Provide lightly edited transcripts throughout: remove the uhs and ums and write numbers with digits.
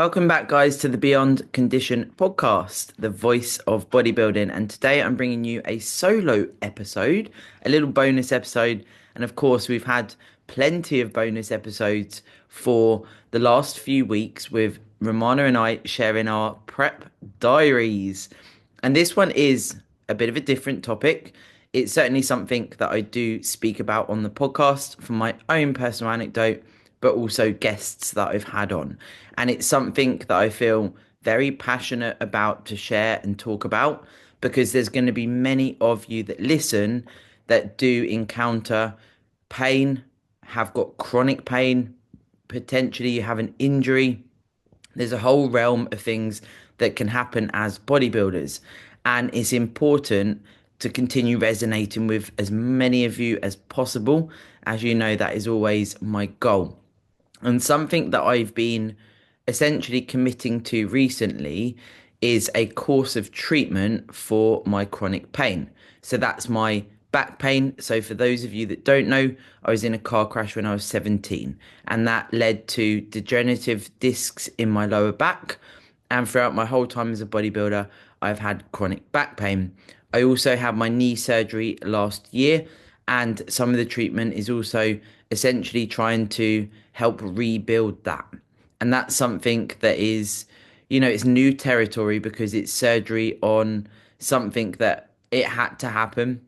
Welcome back, guys, to the Beyond Condition podcast, the voice of bodybuilding. And today I'm bringing you a solo episode, a little bonus episode. And of course, we've had plenty of bonus episodes for the last few weeks with Romana and I sharing our prep diaries. And this one is a bit of a different topic. It's certainly something that I do speak about on the podcast from my own personal anecdote, but also guests that I've had on. And it's something that I feel very passionate about to share and talk about because there's going to be many of you that listen that do encounter pain, have got chronic pain, potentially you have an injury. There's a whole realm of things that can happen as bodybuilders. And it's important to continue resonating with as many of you as possible. As you know, that is always my goal. And something that I've been essentially committing to recently is a course of treatment for my chronic pain. So that's my back pain. So for those of you that don't know, I was in a car crash when I was 17, and that led to degenerative discs in my lower back. And throughout my whole time as a bodybuilder, I've had chronic back pain. I also had my knee surgery last year, and some of the treatment is also essentially trying to help rebuild that. And that's something that is, it's new territory because it's surgery on something that it had to happen.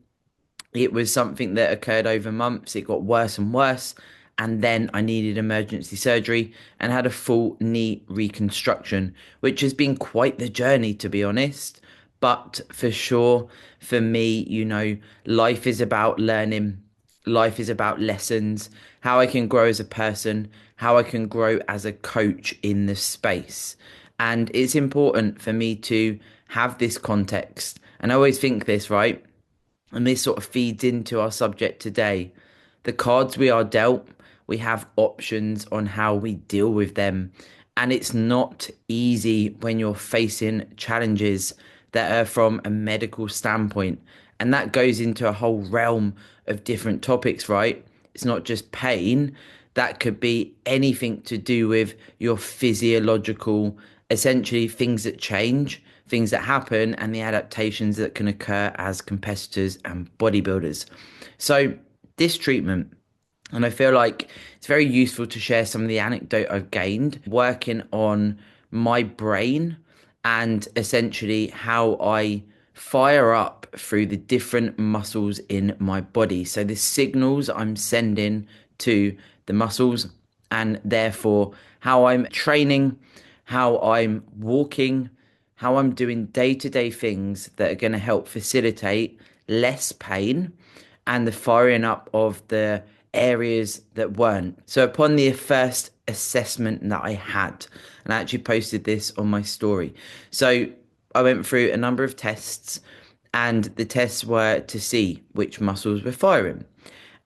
It was something that occurred over months. It got worse and worse. And then I needed emergency surgery and had a full knee reconstruction, which has been quite the journey, to be honest. But for sure, for me, life is about learning. Life is about lessons, how I can grow as a person, how I can grow as a coach in this space. And it's important for me to have this context. And I always think this, right? And this sort of feeds into our subject today. The cards we are dealt, we have options on how we deal with them. And it's not easy when you're facing challenges that are from a medical standpoint. And that goes into a whole realm of different topics, right? It's not just pain. That could be anything to do with your physiological, essentially things that change, things that happen, and the adaptations that can occur as competitors and bodybuilders. So, this treatment, and I feel like it's very useful to share some of the anecdote I've gained working on my brain and essentially how I fire up through the different muscles in my body. So the signals I'm sending to the muscles, and therefore how I'm training, how I'm walking, how I'm doing day-to-day things that are going to help facilitate less pain and the firing up of the areas that weren't. So upon the first assessment that I had, and I actually posted this on my story. So I went through a number of tests, and the tests were to see which muscles were firing.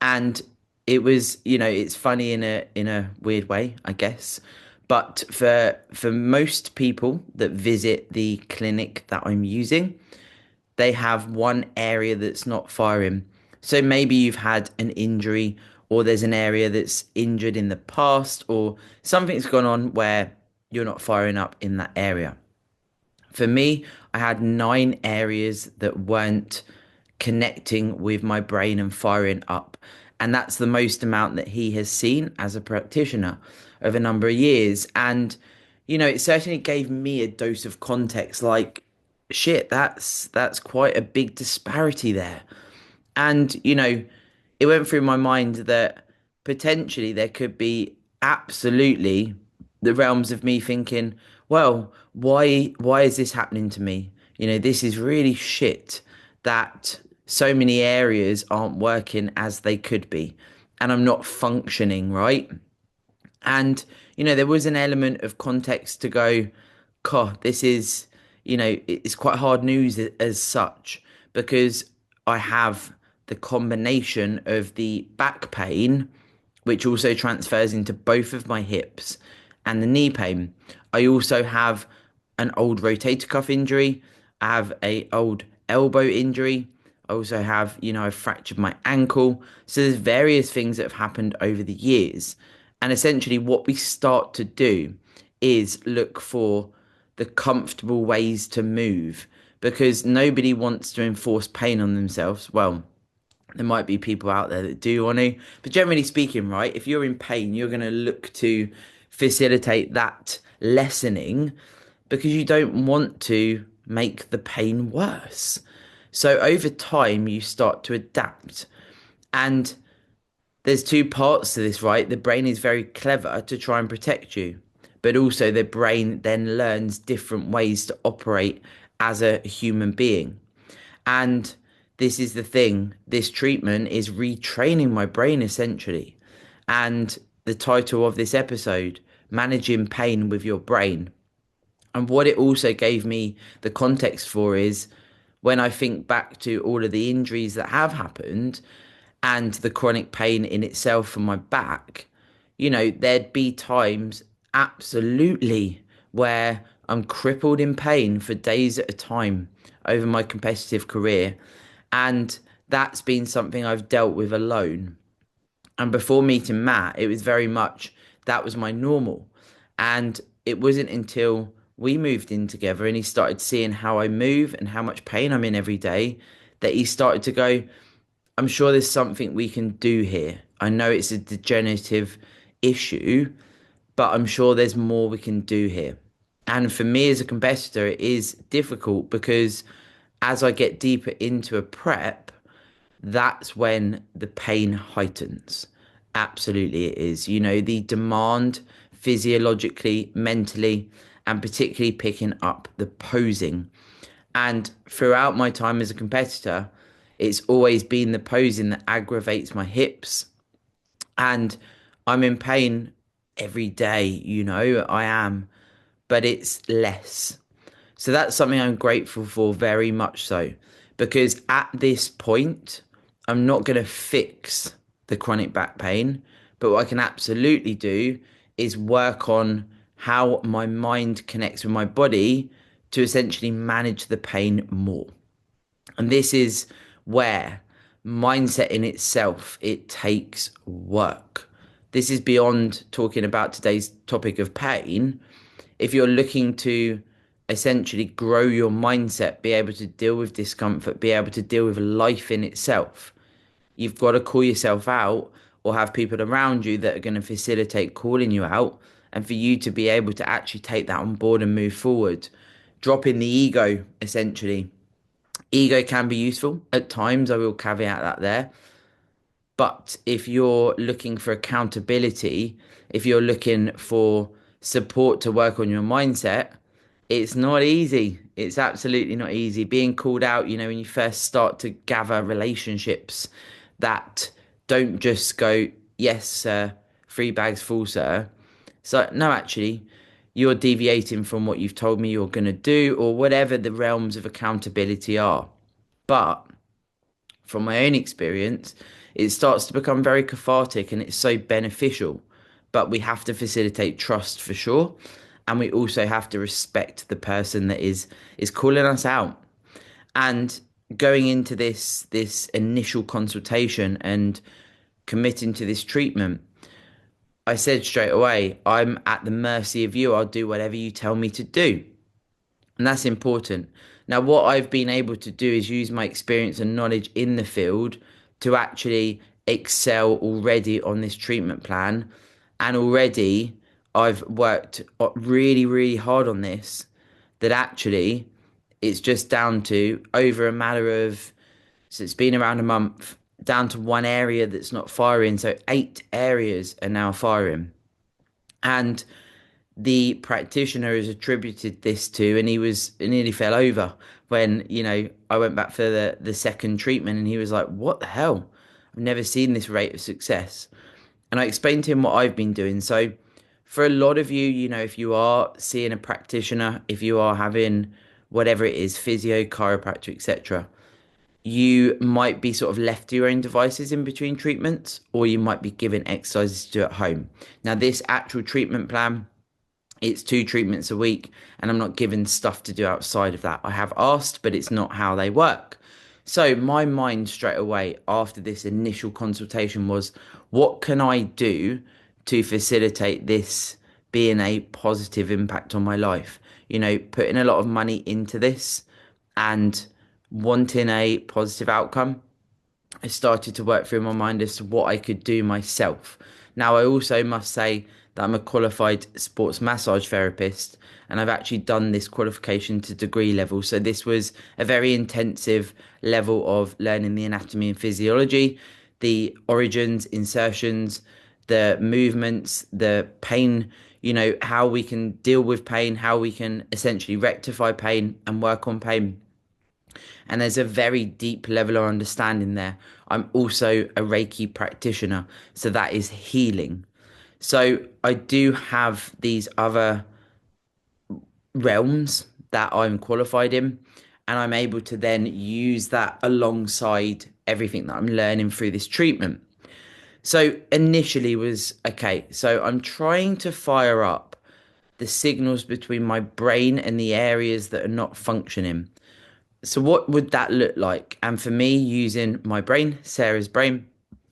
And it was, it's funny in a weird way, I guess. But for most people that visit the clinic that I'm using, they have one area that's not firing. So maybe you've had an injury, or there's an area that's injured in the past, or something's gone on where you're not firing up in that area. For me, I had 9 areas that weren't connecting with my brain and firing up. And that's the most amount that he has seen as a practitioner over a number of years. And, it certainly gave me a dose of context like, shit, that's quite a big disparity there. And, it went through my mind that potentially there could be absolutely the realms of me thinking, well, why is this happening to me? This is really shit that so many areas aren't working as they could be, and I'm not functioning right. And, there was an element of context to go, God, this is, it's quite hard news as such, because I have the combination of the back pain, which also transfers into both of my hips, and the knee pain. I also have an old rotator cuff injury. I have a old elbow injury. I also have, I fractured my ankle. So there's various things that have happened over the years. And essentially what we start to do is look for the comfortable ways to move because nobody wants to enforce pain on themselves. Well, there might be people out there that do want to, but generally speaking, right, if you're in pain, you're going to look to facilitate that lessening because you don't want to make the pain worse. So over time, you start to adapt. And there's two parts to this, right? The brain is very clever to try and protect you, but also the brain then learns different ways to operate as a human being. And this is the thing, this treatment is retraining my brain essentially. And the title of this episode, Managing Pain with Your Brain. And what it also gave me the context for is when I think back to all of the injuries that have happened and the chronic pain in itself from my back, there'd be times absolutely where I'm crippled in pain for days at a time over my competitive career. And that's been something I've dealt with alone. And before meeting Matt, it was very much that was my normal. And it wasn't until we moved in together and he started seeing how I move and how much pain I'm in every day that he started to go, I'm sure there's something we can do here. I know it's a degenerative issue, but I'm sure there's more we can do here. And for me as a competitor, it is difficult because as I get deeper into a prep, that's when the pain heightens. Absolutely, it is. The demand physiologically, mentally, and particularly picking up the posing. And throughout my time as a competitor, it's always been the posing that aggravates my hips. And I'm in pain every day, I am, but it's less. So that's something I'm grateful for, very much so, because at this point, I'm not going to fix the chronic back pain, but what I can absolutely do is work on how my mind connects with my body to essentially manage the pain more. And this is where mindset in itself, it takes work. This is beyond talking about today's topic of pain. If you're looking to essentially grow your mindset, be able to deal with discomfort, be able to deal with life in itself, you've got to call yourself out or have people around you that are going to facilitate calling you out and for you to be able to actually take that on board and move forward. Dropping the ego, essentially. Ego can be useful at times, I will caveat that there. But if you're looking for accountability, if you're looking for support to work on your mindset, it's not easy. It's absolutely not easy. Being called out, when you first start to gather relationships that don't just go, yes, sir, 3 bags full, sir. So, no, actually, you're deviating from what you've told me you're going to do, or whatever the realms of accountability are. But from my own experience, it starts to become very cathartic and it's so beneficial. But we have to facilitate trust for sure. And we also have to respect the person that is calling us out. And going into this initial consultation and committing to this treatment, I said straight away, I'm at the mercy of you. I'll do whatever you tell me to do. And that's important. Now, what I've been able to do is use my experience and knowledge in the field to actually excel already on this treatment plan. And already I've worked really, really hard on this, that actually it's just down to over a matter of, so it's been around a month, down to one area that's not firing. So 8 areas are now firing. And the practitioner has attributed this to, and he nearly fell over when, I went back for the second treatment and he was like, what the hell? I've never seen this rate of success. And I explained to him what I've been doing. So for a lot of you, if you are seeing a practitioner, if you are having whatever it is, physio, chiropractor, etc., you might be sort of left to your own devices in between treatments, or you might be given exercises to do at home. Now, this actual treatment plan, it's 2 treatments a week, and I'm not given stuff to do outside of that. I have asked, but it's not how they work. So my mind straight away after this initial consultation was, what can I do to facilitate this being a positive impact on my life. Putting a lot of money into this and wanting a positive outcome. I started to work through my mind as to what I could do myself. Now, I also must say that I'm a qualified sports massage therapist, and I've actually done this qualification to degree level. So, this was a very intensive level of learning the anatomy and physiology, the origins, insertions, the movements, the pain, how we can deal with pain, how we can essentially rectify pain and work on pain. And there's a very deep level of understanding there. I'm also a Reiki practitioner, so that is healing. So I do have these other realms that I'm qualified in, and I'm able to then use that alongside everything that I'm learning through this treatment. So initially was okay, so I'm trying to fire up the signals between my brain and the areas that are not functioning. So what would that look like? And for me, using my brain, Sarah's brain,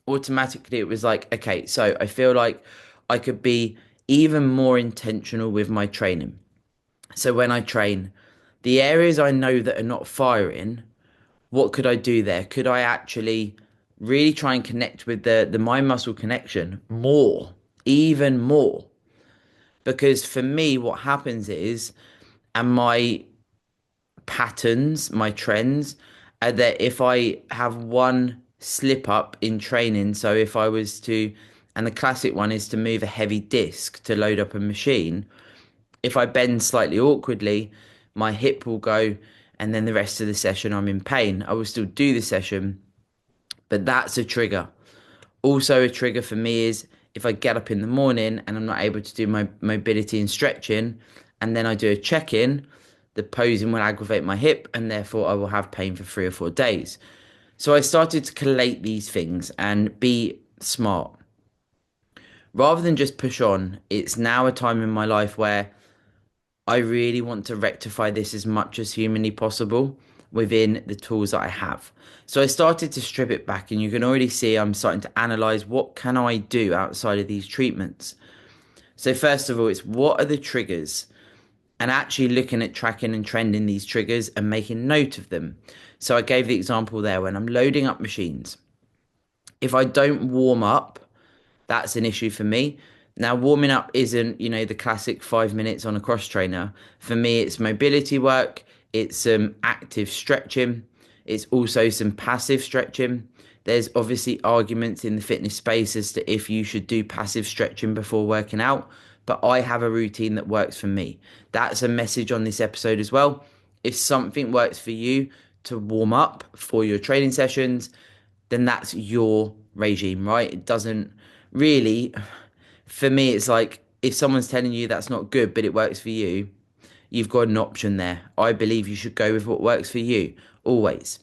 automatically it was like, okay, so I feel like I could be even more intentional with my training. So when I train, the areas I know that are not firing, what could I do there? Could I actually really try and connect with the mind muscle connection more, even more? Because for me, what happens is, and my patterns, my trends, are that if I have one slip up in training, so if I was to, and the classic one is to move a heavy disc to load up a machine, if I bend slightly awkwardly, my hip will go, and then the rest of the session I'm in pain. I will still do the session, but that's a trigger. Also, a trigger for me is if I get up in the morning and I'm not able to do my mobility and stretching, and then I do a check in, the posing will aggravate my hip, and therefore I will have pain for 3 or 4 days. So I started to collate these things and be smart. Rather than just push on, it's now a time in my life where I really want to rectify this as much as humanly possible within the tools that I have. So I started to strip it back, and you can already see I'm starting to analyze what can I do outside of these treatments. So first of all, it's what are the triggers, and actually looking at tracking and trending these triggers and making note of them. So I gave the example there when I'm loading up machines. If I don't warm up, that's an issue for me. Now, warming up isn't, the classic 5 minutes on a cross trainer. For me, it's mobility work, it's some active stretching, it's also some passive stretching. There's obviously arguments in the fitness space as to if you should do passive stretching before working out, but I have a routine that works for me. That's a message on this episode as well. If something works for you to warm up for your training sessions, then that's your regime, right? It doesn't really, for me, it's like if someone's telling you that's not good, but it works for you, you've got an option there. I believe you should go with what works for you, always.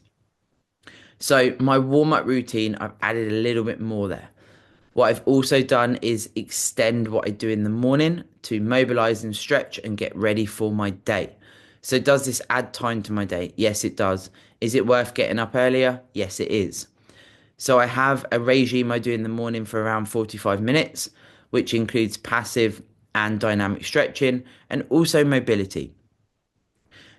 So, my warm up routine, I've added a little bit more there. What I've also done is extend what I do in the morning to mobilize and stretch and get ready for my day. So, does this add time to my day? Yes, it does. Is it worth getting up earlier? Yes, it is. So I have a regime I do in the morning for around 45 minutes, which includes passive and dynamic stretching and also mobility.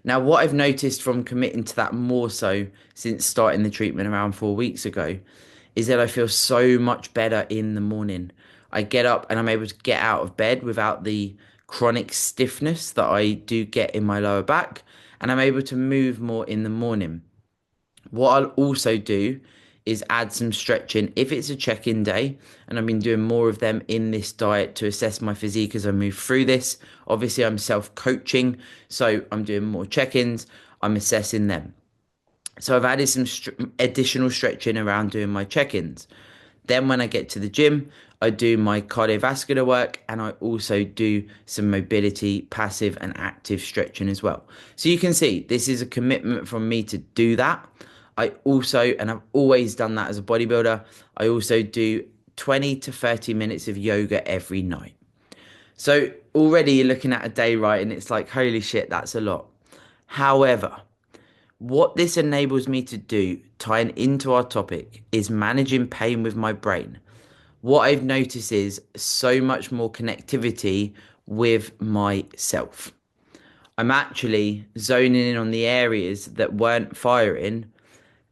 Now, what I've noticed from committing to that more so since starting the treatment around 4 weeks ago is that I feel so much better in the morning. I get up and I'm able to get out of bed without the chronic stiffness that I do get in my lower back, and I'm able to move more in the morning. What I'll also do is add some stretching if it's a check-in day, and I've been doing more of them in this diet to assess my physique as I move through this. Obviously, I'm self-coaching, so I'm doing more check-ins, I'm assessing them. So I've added some additional stretching around doing my check-ins. Then when I get to the gym, I do my cardiovascular work, and I also do some mobility, passive and active stretching as well. So you can see this is a commitment from me to do that. I also, and I've always done that as a bodybuilder, I also do 20 to 30 minutes of yoga every night. So already you're looking at a day, right? And it's like, holy shit, that's a lot. However, what this enables me to do, tying into our topic, is managing pain with my brain. What I've noticed is so much more connectivity with myself. I'm actually zoning in on the areas that weren't firing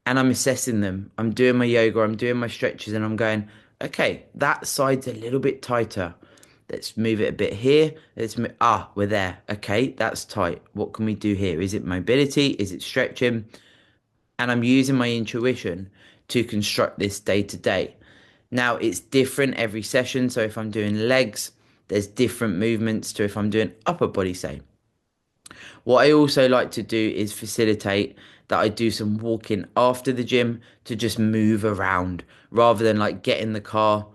and I'm assessing them. I'm doing my yoga, I'm doing my stretches, and I'm going, okay, that side's a little bit tighter. Let's move it a bit here. We're there. Okay, that's tight. What can we do here? Is it mobility? Is it stretching? And I'm using my intuition to construct this day to day. Now, it's different every session. So if I'm doing legs, there's different movements to if I'm doing upper body, say. What I also like to do is facilitate that I do some walking after the gym to just move around rather than like get in the car,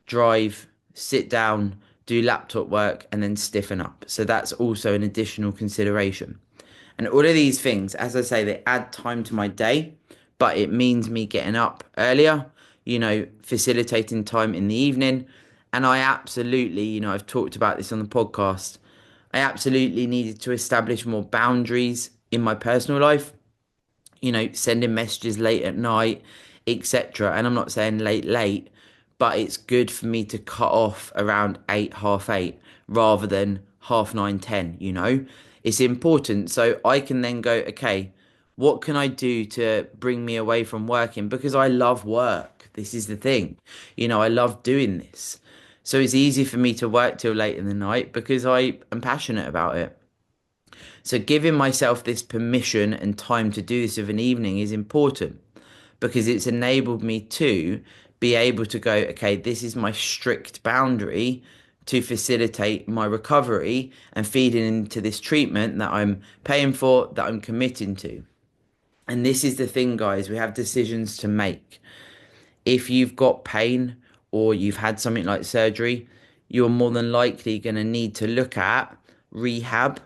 drive, sit down, do laptop work, and then stiffen up. So that's also an additional consideration. And all of these things, as I say, they add time to my day, but it means me getting up earlier, facilitating time in the evening. And I absolutely, I've talked about this on the podcast. I absolutely needed to establish more boundaries in my personal life, sending messages late at night, etc. And I'm not saying late, but it's good for me to cut off around 8, half 8, rather than half 9, 10. It's important. So I can then go, okay, what can I do to bring me away from working? Because I love work. This is the thing. I love doing this. So it's easy for me to work till late in the night because I am passionate about it. So giving myself this permission and time to do this of an evening is important because it's enabled me to be able to go, okay, this is my strict boundary to facilitate my recovery and feeding into this treatment that I'm paying for, that I'm committing to. And this is the thing, guys, we have decisions to make. If you've got pain or you've had something like surgery, you're more than likely going to need to look at rehab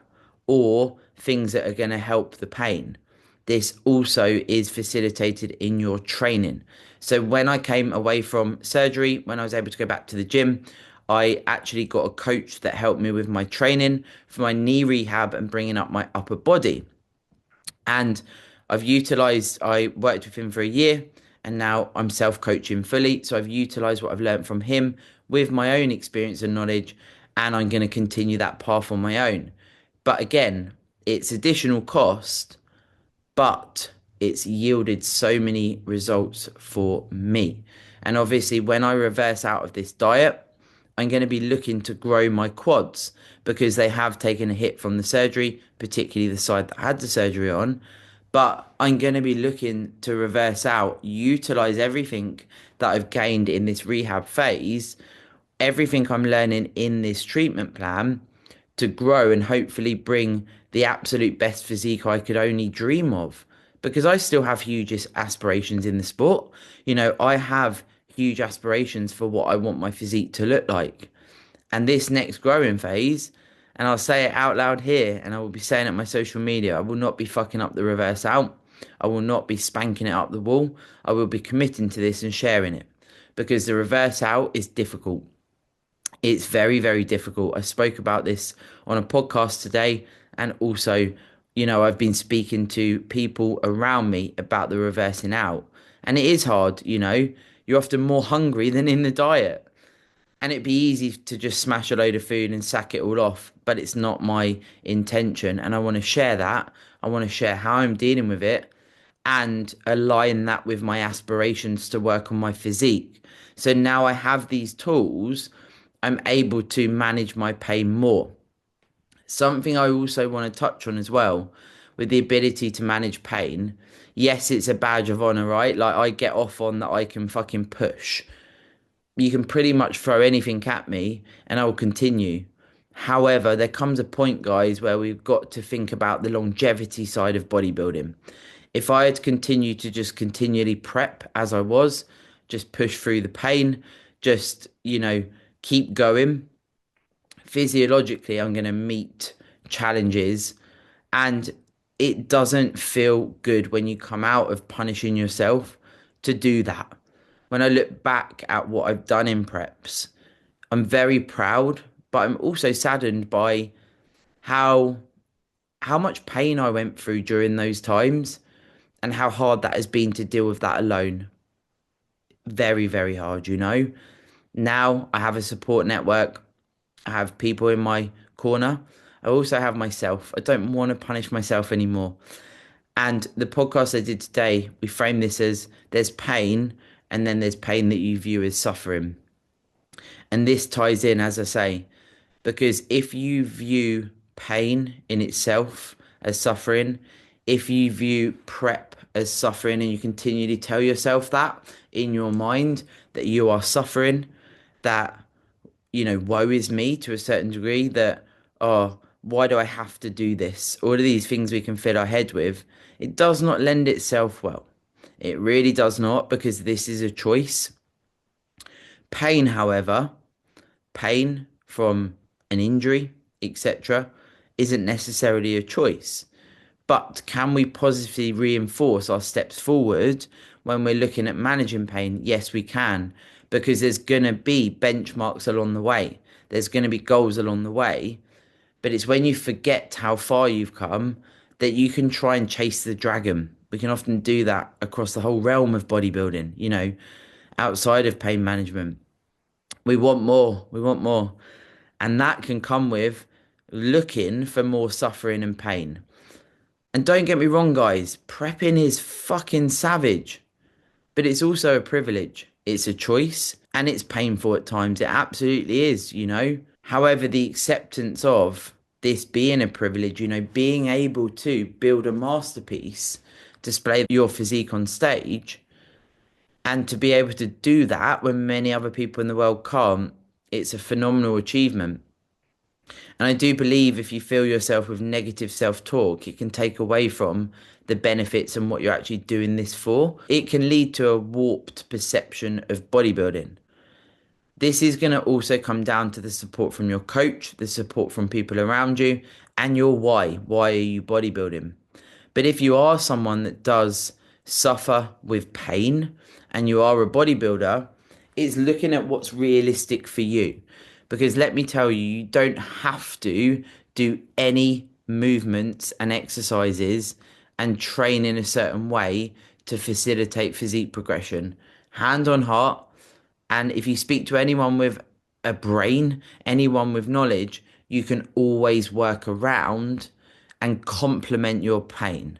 or things that are going to help the pain. This also is facilitated in your training. So when I came away from surgery, when I was able to go back to the gym, I actually got a coach that helped me with my training for my knee rehab and bringing up my upper body. And I worked with him for a year and now I'm self coaching fully. So I've utilized what I've learned from him with my own experience and knowledge, and I'm going to continue that path on my own. But again, it's additional cost, but it's yielded so many results for me. And obviously, when I reverse out of this diet, I'm going to be looking to grow my quads because they have taken a hit from the surgery, particularly the side that had the surgery on. But I'm going to be looking to reverse out, utilize everything that I've gained in this rehab phase, everything I'm learning in this treatment plan to grow and hopefully bring the absolute best physique I could only dream of. Because I still have huge aspirations in the sport. I have huge aspirations for what I want my physique to look like. And this next growing phase, and I'll say it out loud here, and I will be saying it on my social media, I will not be fucking up the reverse out. I will not be spanking it up the wall. I will be committing to this and sharing it because the reverse out is difficult. It's very, very difficult. I spoke about this on a podcast today, and also, I've been speaking to people around me about the reversing out, and it is hard. You're often more hungry than in the diet. And it'd be easy to just smash a load of food and sack it all off, but it's not my intention. And I want to share that. I want to share how I'm dealing with it and align that with my aspirations to work on my physique. So now I have these tools, I'm able to manage my pain more. Something I also want to touch on as well with the ability to manage pain. Yes, it's a badge of honor, right? Like I get off on that I can fucking push. You can pretty much throw anything at me and I will continue. However, there comes a point, guys, where we've got to think about the longevity side of bodybuilding. If I had continued to just continually prep as I was, just push through the pain, just, keep going, physiologically, I'm going to meet challenges and it doesn't feel good when you come out of punishing yourself to do that. When I look back at what I've done in preps, I'm very proud, but I'm also saddened by how much pain I went through during those times and how hard that has been to deal with that alone. Very, very hard. Now I have a support network. I have people in my corner. I also have myself. I don't want to punish myself anymore. And the podcast I did today, we frame this as there's pain, and then there's pain that you view as suffering. And this ties in, as I say, because if you view pain in itself as suffering, if you view prep as suffering and you continually tell yourself that in your mind that you are suffering, that, woe is me to a certain degree, that, oh, why do I have to do this? All of these things we can fill our head with, it does not lend itself well. It really does not, because this is a choice. Pain, however, pain from an injury, etc., isn't necessarily a choice. But can we positively reinforce our steps forward when we're looking at managing pain? Yes, we can, because there's going to be benchmarks along the way, there's going to be goals along the way. But it's when you forget how far you've come that you can try and chase the dragon. We can often do that across the whole realm of bodybuilding, outside of pain management. We want more. We want more. And that can come with looking for more suffering and pain. And don't get me wrong, guys, prepping is fucking savage, but it's also a privilege. It's a choice and it's painful at times. It absolutely is. However, the acceptance of this being a privilege, being able to build a masterpiece, display your physique on stage, and to be able to do that when many other people in the world can't, it's a phenomenal achievement. And I do believe if you fill yourself with negative self talk, it can take away from the benefits and what you're actually doing this for. It can lead to a warped perception of bodybuilding. This is going to also come down to the support from your coach, the support from people around you, and your why. Why are you bodybuilding? But if you are someone that does suffer with pain and you are a bodybuilder, it's looking at what's realistic for you. Because let me tell you, you don't have to do any movements and exercises and train in a certain way to facilitate physique progression. Hand on heart, and if you speak to anyone with a brain, anyone with knowledge, you can always work around and complement your pain.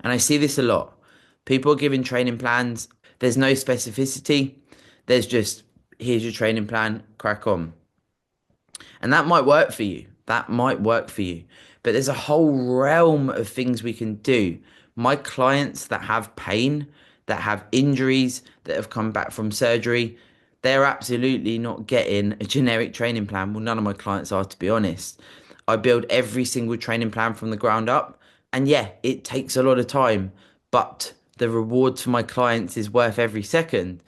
And I see this a lot. People are giving training plans. There's no specificity. There's just, here's your training plan, crack on. And that might work for you. That might work for you. But there's a whole realm of things we can do. My clients that have pain, that have injuries, that have come back from surgery, they're absolutely not getting a generic training plan. Well, none of my clients are, to be honest. I build every single training plan from the ground up. And yeah, it takes a lot of time, but the reward for my clients is worth every second.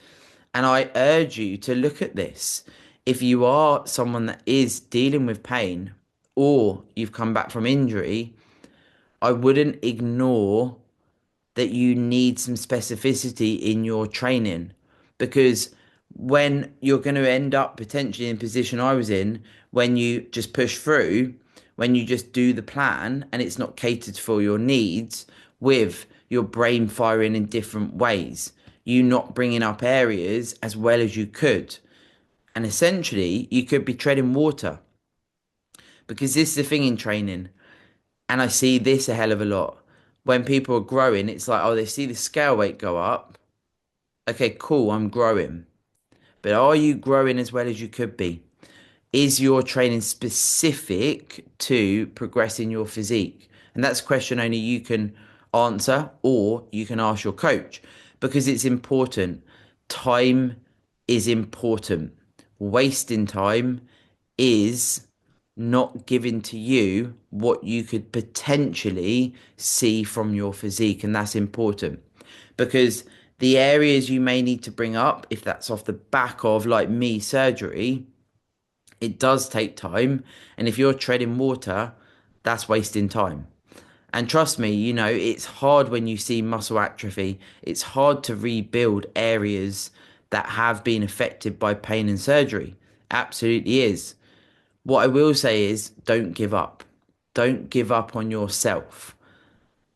And I urge you to look at this. If you are someone that is dealing with pain or you've come back from injury, I wouldn't ignore that you need some specificity in your training, because when you're going to end up potentially in the position I was in, when you just push through, when you just do the plan and it's not catered for your needs, with your brain firing in different ways, you not bringing up areas as well as you could. And essentially, you could be treading water, because this is the thing in training. And I see this a hell of a lot. When people are growing, it's like, oh, they see the scale weight go up. Okay, cool, I'm growing. But are you growing as well as you could be? Is your training specific to progressing your physique? And that's a question only you can answer, or you can ask your coach, because it's important. Time is important. Wasting time is not giving to you what you could potentially see from your physique. And that's important, because the areas you may need to bring up, if that's off the back of, like me, surgery, it does take time. And if you're treading water, that's wasting time. And trust me, it's hard when you see muscle atrophy. It's hard to rebuild areas that have been affected by pain and surgery. Absolutely is. What I will say is don't give up. Don't give up on yourself.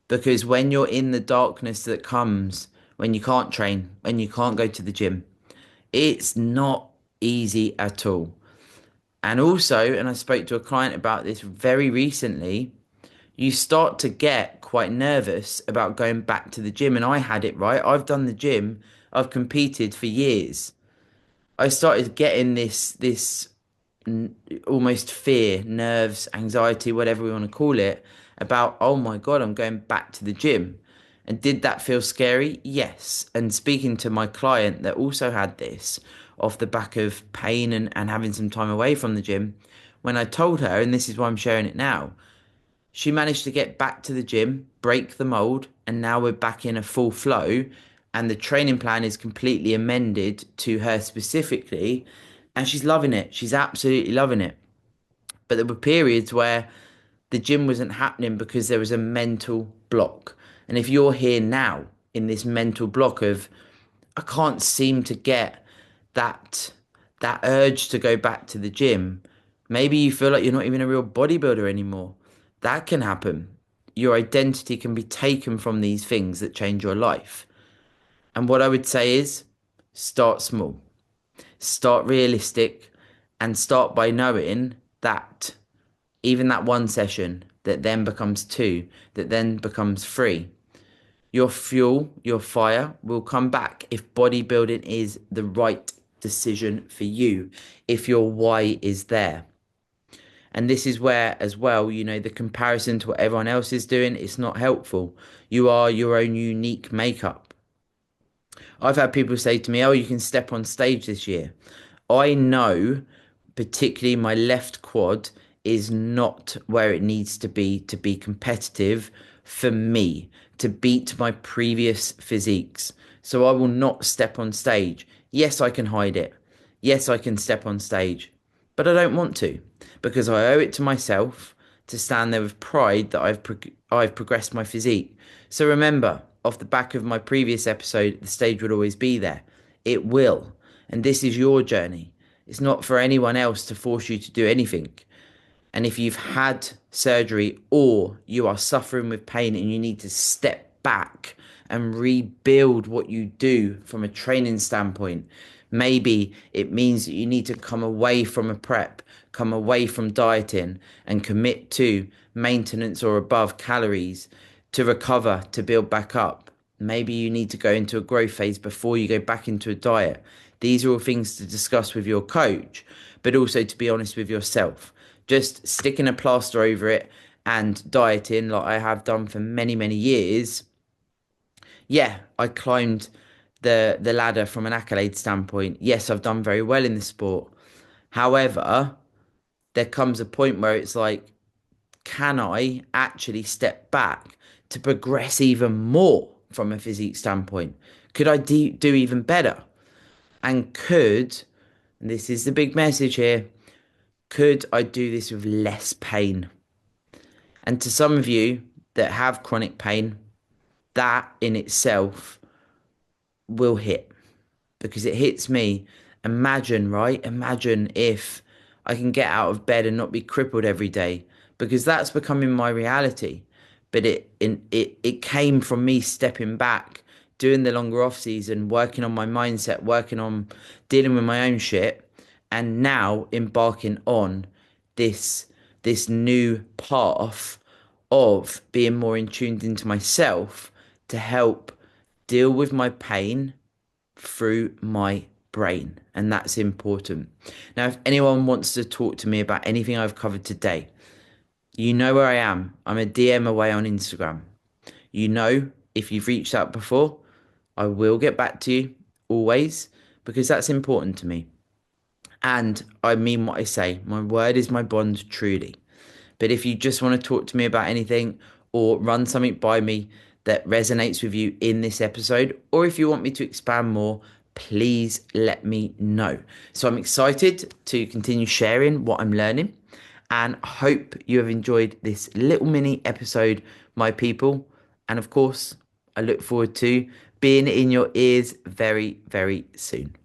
Because when you're in the darkness that comes, when you can't train, when you can't go to the gym, it's not easy at all. And also, and I spoke to a client about this very recently, you start to get quite nervous about going back to the gym. And I had it, right. I've done the gym, I've competed for years. I started getting this almost fear, nerves, anxiety, whatever we want to call it, about, oh my God, I'm going back to the gym. And did that feel scary? Yes. And speaking to my client that also had this off the back of pain and having some time away from the gym, when I told her, and this is why I'm sharing it now, she managed to get back to the gym, break the mold, and now we're back in a full flow. And the training plan is completely amended to her specifically. And she's loving it. She's absolutely loving it. But there were periods where the gym wasn't happening because there was a mental block. And if you're here now in this mental block of, I can't seem to get that that urge to go back to the gym. Maybe you feel like you're not even a real bodybuilder anymore. That can happen. Your identity can be taken from these things that change your life. And what I would say is start small, start realistic, and start by knowing that even that one session that then becomes two, that then becomes three, your fuel, your fire will come back if bodybuilding is the right decision for you, if your why is there. And this is where, as well, the comparison to what everyone else is doing, it's not helpful. You are your own unique makeup. I've had people say to me, oh, you can step on stage this year. I know, particularly my left quad is not where it needs to be competitive for me, to beat my previous physiques. So I will not step on stage. Yes, I can hide it. Yes, I can step on stage, but I don't want to because I owe it to myself to stand there with pride that I've progressed my physique. So remember, off the back of my previous episode, the stage will always be there. It will. And this is your journey. It's not for anyone else to force you to do anything. And if you've had surgery or you are suffering with pain and you need to step back and rebuild what you do from a training standpoint, maybe it means that you need to come away from a prep, come away from dieting and commit to maintenance or above calories to recover, to build back up. Maybe you need to go into a growth phase before you go back into a diet. These are all things to discuss with your coach, but also to be honest with yourself. Just sticking a plaster over it and dieting like I have done for many, many years. Yeah, I climbed the ladder from an accolade standpoint. Yes, I've done very well in the sport. However, there comes a point where it's like, can I actually step back to progress even more from a physique standpoint? Could I do even better? And and this is the big message here, could I do this with less pain? And to some of you that have chronic pain, that in itself will hit because it hits me. Imagine, right? Imagine if I can get out of bed and not be crippled every day because that's becoming my reality. But it came from me stepping back, doing the longer off season, working on my mindset, working on dealing with my own shit, and now embarking on this this new path of being more in tuned into myself to help deal with my pain through my brain. And that's important. Now, if anyone wants to talk to me about anything I've covered today, you know where I am. I'm a DM away on Instagram. You know, if you've reached out before, I will get back to you always because that's important to me. And I mean what I say. My word is my bond, truly. But if you just want to talk to me about anything or run something by me that resonates with you in this episode, or if you want me to expand more, please let me know. So I'm excited to continue sharing what I'm learning and hope you have enjoyed this little mini episode, my people. And of course, I look forward to being in your ears very, very soon.